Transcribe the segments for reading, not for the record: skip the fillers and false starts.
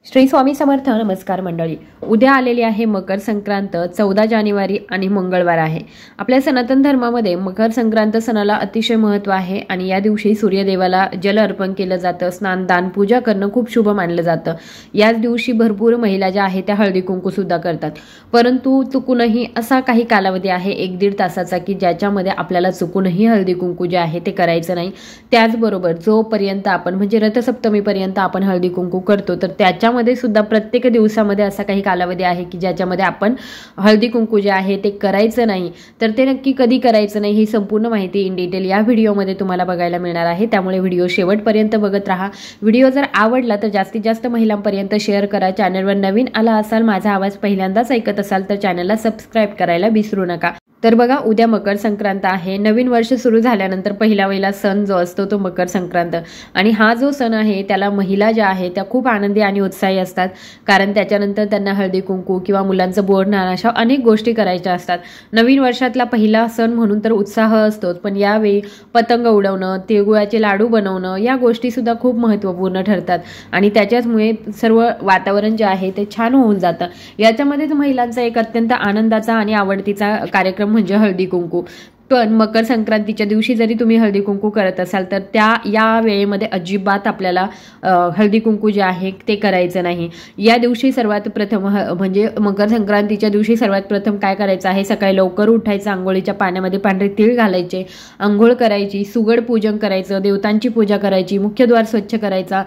श्री स्वामी समर्थ. नमस्कार मंडळी. उद्या आलेली आहे मकर संक्रांत, 14 जानेवारी आणि मंगळवार आहे. आपल्या सनातन धर्मामध्ये मकर संक्रांत सणाला अतिशय महत्त्व आहे आणि या दिवशी सूर्यदेवाला जल अर्पण केलं जातं. स्नान, दान, पूजा करणं खूप शुभ मानलं जातं. याच दिवशी भरपूर महिला ज्या आहेत त्या हळदी कुंकू सुद्धा करतात. परंतु चुकूनही असा काही कालावधी आहे 1-1.5 तासाचा की ज्याच्यामध्ये आपल्याला चुकूनही हळदी कुंकू जे आहे ते करायचं नाही. त्याचबरोबर जोपर्यंत आपण म्हणजे रथसप्तमीपर्यंत आपण हळदी कुंकू करतो तर त्याच्यामध्ये सुद्धा प्रत्येक दिवसामध्ये असा काही कालावधी आहे की ज्याच्यामध्ये आपण हळदी कुंकू जे आहे ते करायचं नाही. तर ते नक्की कधी करायचं नाही ही संपूर्ण माहिती इन डिटेल या व्हिडिओमध्ये तुम्हाला बघायला मिळणार आहे. त्यामुळे व्हिडिओ शेवटपर्यंत बघत राहा. व्हिडिओ जर आवडला तर जास्तीत जास्त महिलांपर्यंत शेअर करा. चॅनलवर नवीन आला असाल, माझा आवाज पहिल्यांदाच ऐकत असाल तर चॅनलला सबस्क्राईब करायला विसरू नका. तर बघा, उद्या मकर संक्रांत आहे. नवीन वर्ष सुरू झाल्यानंतर पहिला सण जो असतो तो मकर संक्रांत. आणि हा जो सण आहे त्याला महिला ज्या आहेत त्या खूप आनंदी आणि उत्साही असतात, कारण त्याच्यानंतर त्यांना हळदी कुंकू किंवा मुलांचं बोरन्हाण अशा अनेक गोष्टी करायच्या असतात. नवीन वर्षातला पहिला सण म्हणून तर उत्साह असतोच, पण यावेळी पतंग उडवणं, तिळगुळाचे लाडू बनवणं या गोष्टी सुद्धा खूप महत्त्वपूर्ण ठरतात आणि त्याच्याचमुळे सर्व वातावरण जे आहे ते छान होऊन जातं. याच्यामध्येच महिलांचा एक अत्यंत आनंदाचा आणि आवडतीचा कार्यक्रम म्हणजे हळदी कुंकू. पण मकर संक्रांतीच्या दिवशी जरी तुम्ही हळदी कुंकू करत असाल तर या वेळेमध्ये अजिबात आपल्याला हळदी कुंकू जे आहे ते करायचं नाही. या दिवशी सर्वात प्रथम म्हणजे मकर संक्रांतीच्या दिवशी सर्वात प्रथम काय करायचं आहे, सकाळी लवकर उठायचं, आंघोळीच्या पाण्यामध्ये पांढरे तीळ घालायचे, आंघोळ करायची, सुगड पूजन करायचं, देवतांची पूजा करायची, मुख्यद्वार स्वच्छ करायचा,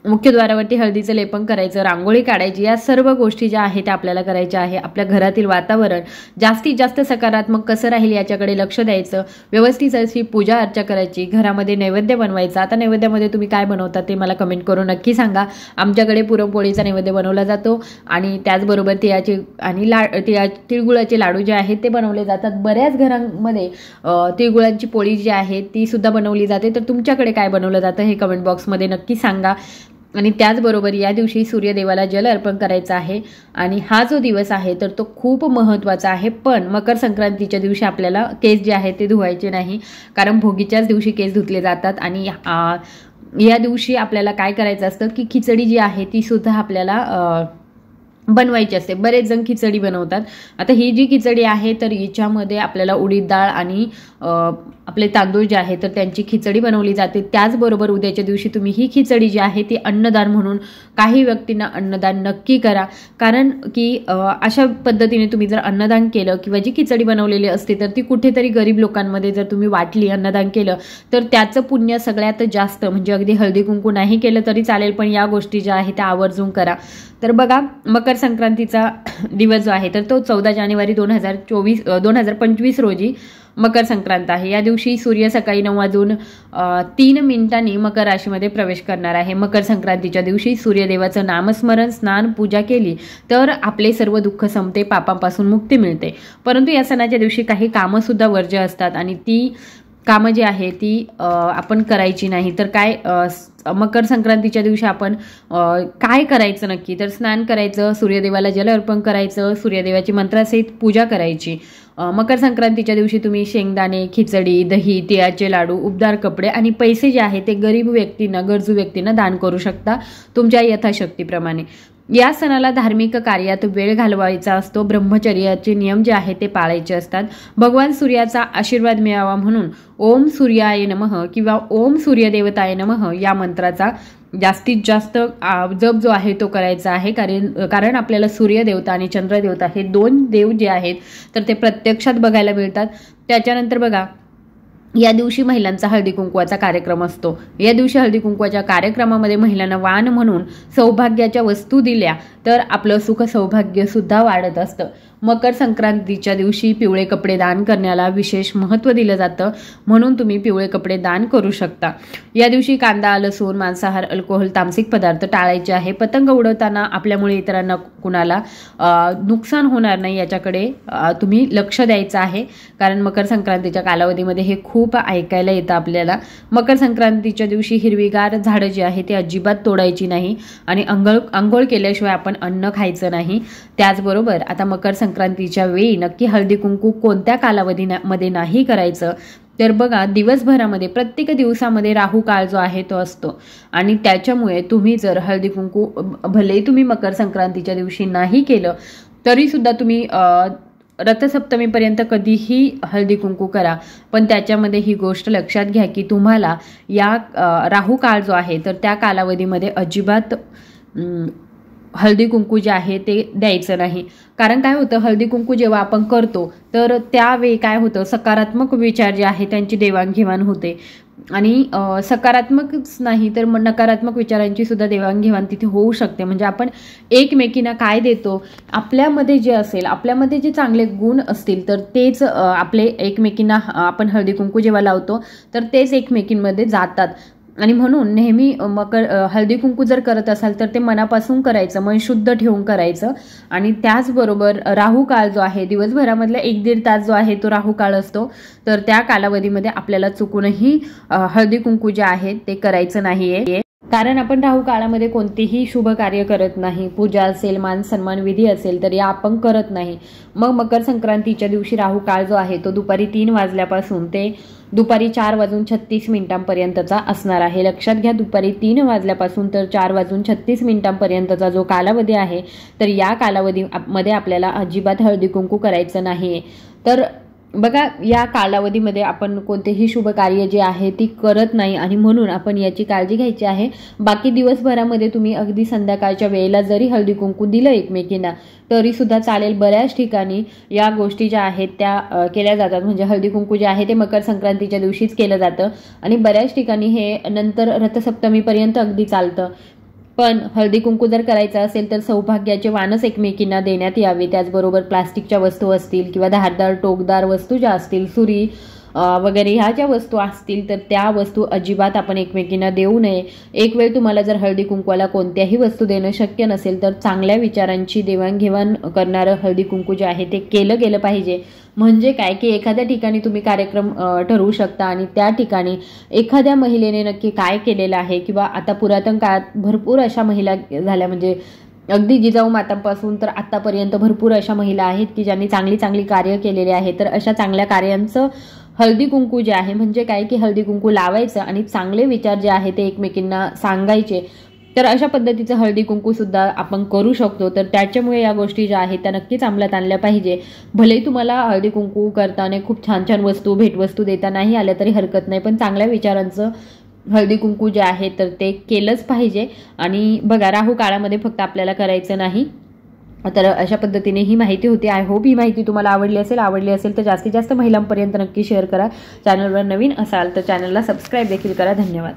मुख्यद्वारावरती हळदीचं लेपन करायचं, रांगोळी काढायची. या सर्व गोष्टी ज्या आहेत त्या आपल्याला करायच्या आहे. आपल्या घरातील वातावरण जास्तीत जास्त सकारात्मक कसं राहील याच्याकडे लक्ष द्यायचं. व्यवस्थित अशी पूजा अर्चा करायची. घरामध्ये नैवेद्य बनवायचा. आता नैवेद्यामध्ये तुम्ही काय बनवता ते मला कमेंट करून नक्की सांगा. आमच्याकडे पुरणपोळीचा नैवेद्य बनवला जातो आणि त्याचबरोबर तिळाचे आणि तिळगुळाचे लाडू जे आहेत ते बनवले जातात. बऱ्याच घरांमध्ये तिळगुळांची पोळी जी आहे ती सुद्धा बनवली जाते. तर तुमच्याकडे काय बनवलं जातं हे कमेंट बॉक्समध्ये नक्की सांगा. आणि त्याचबरोबर या दिवशी सूर्यदेवाला जल अर्पण करायचं आहे आणि हा जो दिवस आहे तर तो खूप महत्त्वाचा आहे. पण मकर संक्रांतीच्या दिवशी आपल्याला केस जे आहेत ते धुवायचे नाही, कारण भोगीच्याच दिवशी केस धुतले जातात. आणि या दिवशी आपल्याला काय करायचं असतं की खिचडी जी आहे ती सुद्धा आपल्याला बनवायची असते. बरेच जण खिचडी बनवतात. आता ही जी खिचडी आहे तर हिच्यामध्ये आपल्याला उडीद डाळ आणि आपले तांदूळ जे आहे तर त्यांची खिचडी बनवली जाते. त्याचबरोबर उद्याच्या दिवशी तुम्ही ही खिचडी जी आहे ती अन्नदान म्हणून काही व्यक्तींना अन्नदान नक्की करा, कारण की अशा पद्धतीने तुम्ही जर अन्नदान केलं किंवा जी खिचडी बनवलेली असते तर ती कुठेतरी गरीब लोकांमध्ये जर तुम्ही वाटली, अन्नदान केलं तर त्याचं पुण्य सगळ्यात जास्त. म्हणजे अगदी हळदी कुंकू नाही केलं तरी चालेल, पण या गोष्टी ज्या आहेत त्या आवर्जून करा. तर बघा, मकर संक्रांतीचा दिवस जो आहे तर तो 14 जानेवारी 2025 रोजी मकर संक्रांत आहे. या दिवशी सूर्य सकाळी 9:03 मकर राशीमध्ये प्रवेश करणार आहे. मकर संक्रांतीच्या दिवशी सूर्यदेवाचं नामस्मरण, स्नान, पूजा केली तर आपले सर्व दुःख संपते, पापांपासून मुक्ती मिळते. परंतु या सणाच्या दिवशी काही कामं सुद्धा वर्ज्य असतात आणि ती कामं जी आहे ती आपण करायची नाही. तर काय, मकर संक्रांतीच्या दिवशी आपण काय करायचं नक्की, तर स्नान करायचं, सूर्यदेवाला जल अर्पण करायचं, सूर्यदेवाची मंत्रासहित पूजा करायची. मकर संक्रांतीच्या दिवशी तुम्ही शेंगदाणे, खिचडी, दही, तिळाचे लाडू, उबदार कपडे आणि पैसे जे आहे ते गरीब व्यक्तींना, गरजू व्यक्तींना दान करू शकता तुमच्या यथाशक्तीप्रमाणे. या सणाला धार्मिक कार्यात वेळ घालवायचा असतो. ब्रह्मचर्याचे नियम जे आहेत ते पाळायचे असतात. भगवान सूर्याचा आशीर्वाद मिळावा म्हणून ओम सूर्याय नमः किंवा ओम सूर्यदेवताय नमः या मंत्राचा जास्तीत जास्त जप जो आहे तो करायचा आहे. कारण आपल्याला सूर्यदेवता आणि चंद्रदेवता हे 2 देव जे आहेत तर ते प्रत्यक्षात बघायला मिळतात. त्याच्यानंतर बघा, या दिवशी महिलांचा हळदी कुंकवाचा कार्यक्रम असतो. या दिवशी हळदी कुंकवाच्या कार्यक्रमामध्ये महिलांना वाण म्हणून सौभाग्याच्या वस्तू दिल्या तर आपलं सुख सौभाग्य सुद्धा वाढत असतं. मकर संक्रांतीच्या दिवशी पिवळे कपडे दान करण्याला विशेष महत्त्व दिलं जातं, म्हणून तुम्ही पिवळे कपडे दान करू शकता. या दिवशी कांदा, लसूण, मांसाहार, अल्कोहोल, तामसिक पदार्थ टाळायचे आहे. पतंग उडवताना आपल्यामुळे इतरांना कुणाला नुकसान होणार नाही याच्याकडे तुम्ही लक्ष द्यायचं आहे, कारण मकर संक्रांतीच्या कालावधीमध्ये हे खूप ऐकायला येतं आपल्याला. मकर संक्रांतीच्या दिवशी हिरवीगार झाडं जी आहे ती अजिबात तोडायची नाही आणि आंघोळ केल्याशिवाय आपण अन्न खायचं नाही. त्याचबरोबर आता मकर संक्रांतीच्या वेळी नक्की हळदी कुंकू कोणत्या कालावधीमध्ये नाही करायचं, तर बघा दिवसभरामध्ये प्रत्येक दिवसामध्ये राहू काळ जो आहे तो असतो आणि त्याच्यामुळे तुम्ही जर हळदी कुंकू भलेही तुम्ही मकर संक्रांतीच्या दिवशी नाही केलं तरी सुद्धा तुम्ही रथसप्तमीपर्यंत कधीही हळदी कुंकू करा, पण त्याच्यामध्ये ही गोष्ट लक्षात घ्या की तुम्हाला या राहू काळ जो आहे तर त्या कालावधीमध्ये अजिबात हळदी कुंकू जे आहे ते द्यायचं नाही. कारण काय होतं, हळदी कुंकू जेव्हा आपण करतो तर त्यावेळी काय होतं, सकारात्मक विचार जे आहे त्यांची देवाणघेवाण होते आणि सकारात्मकच नाही तर नकारात्मक विचारांची सुद्धा देवाणघेवाण तिथे होऊ शकते. म्हणजे आपण एकमेकींना काय देतो, आपल्यामध्ये जे असेल, आपल्यामध्ये जे चांगले गुण असतील तर तेच आपले एकमेकींना आपण हळदी कुंकू जेव्हा लावतो तर तेच एकमेकींमध्ये जातात. आणि म्हणून नेहमी हळदी कुंकू जर करत असाल तर ते मनापासून करायचं, मन शुद्ध ठेवून करायचं. आणि त्याचबरोबर राहू काळ जो आहे दिवसभरामधला 1-1.5 तास जो आहे तो राहू काळ असतो, तर त्या कालावधीमध्ये आपल्याला चुकूनही हळदी कुंकू जे आहे ते करायचं नाहीये. कारण आपण राहू काळामध्ये कोणतेही शुभ कार्य करत नाही, पूजा असेल, मान सन्मान विधी असेल तर या आपण करत नाही. मग मकर संक्रांतीच्या दिवशी राहू काळ जो आहे तो दुपारी 3 वाजल्यापासून ते दुपारी 4:36 असणार आहे. लक्षात घ्या, दुपारी 3 वाजल्यापासून तर 4:36 जो कालावधी आहे तर या कालावधीमध्ये आपल्याला अजिबात हळदी कुंकू करायचं नाही. तर बघा या कालावधीमध्ये आपण कोणतेही शुभ कार्य जे आहे ती करत नाही आणि म्हणून आपण याची काळजी घ्यायची आहे. बाकी दिवसभरामध्ये तुम्ही अगदी संध्याकाळच्या वेळेला जरी हळदी कुंकू दिलं एकमेकींना तरी सुद्धा चालेल. बऱ्याच ठिकाणी या गोष्टी ज्या आहेत त्या केल्या जातात, म्हणजे हळदी कुंकू जे आहे ते मकर संक्रांतीच्या दिवशीच केलं जातं आणि बऱ्याच ठिकाणी हे नंतर रथसप्तमीपर्यंत अगदी चालतं. पण हळदी कुंकू जर करायचं असेल तर सौभाग्याचे वाणच एकमेकींना देण्यात यावे. त्याचबरोबर प्लास्टिकच्या वस्तू असतील किंवा धारदार टोकदार वस्तू ज्या असतील, सुरी वगैरे ह्या ज्या वस्तू असतील तर त्या वस्तू अजिबात आपण एकमेकींना देऊ नये. एक वेळ तुम्हाला जर हळदी कुंकवाला कोणत्याही वस्तू देणं शक्य नसेल तर चांगल्या विचारांची देवाणघेवाण करणारं हळदी कुंकू जे आहे ते केलं गेलं पाहिजे. म्हणजे काय की एखाद्या ठिकाणी तुम्ही कार्यक्रम ठरवू शकता आणि त्या ठिकाणी एखाद्या महिलेने नक्की काय केलेलं आहे, किंवा आता पुरातन काळात भरपूर अशा महिला झाल्या, म्हणजे अगदी जिजाऊ मातांपासून तर आतापर्यंत भरपूर अशा महिला आहेत की ज्यांनी चांगली चांगली कार्य केलेली आहे. तर अशा चांगल्या कार्यांचं हळदी कुंकू जे आहे, म्हणजे काय की हळदी कुंकू लावायचं आणि चांगले विचार जे आहे ते एकमेकींना सांगायचे. तर अशा पद्धतीचं हळदी कुंकू सुद्धा आपण करू शकतो. तर त्याच्यामुळे या गोष्टी ज्या आहेत त्या नक्कीच अंमलात आणल्या पाहिजे. भलेही तुम्हाला हळदी कुंकू करताना खूप छान छान वस्तू भेटवस्तू देता नाही आल्या तरी हरकत नाही, पण चांगल्या विचारांचं हळदी कुंकू जे आहे तर ते केलंच पाहिजे. आणि बघा राहू काळामध्ये फक्त आपल्याला करायचं नाही. तर अशा पद्धतीने ही माहिती होती. आय होप ही माहिती तुम्हाला आवडली असेल तर जास्तीत जास्त महिलांपर्यंत नक्की शेअर करा. चॅनलवर नवीन असाल तर चॅनलला सबस्क्राईब देखील करा. धन्यवाद.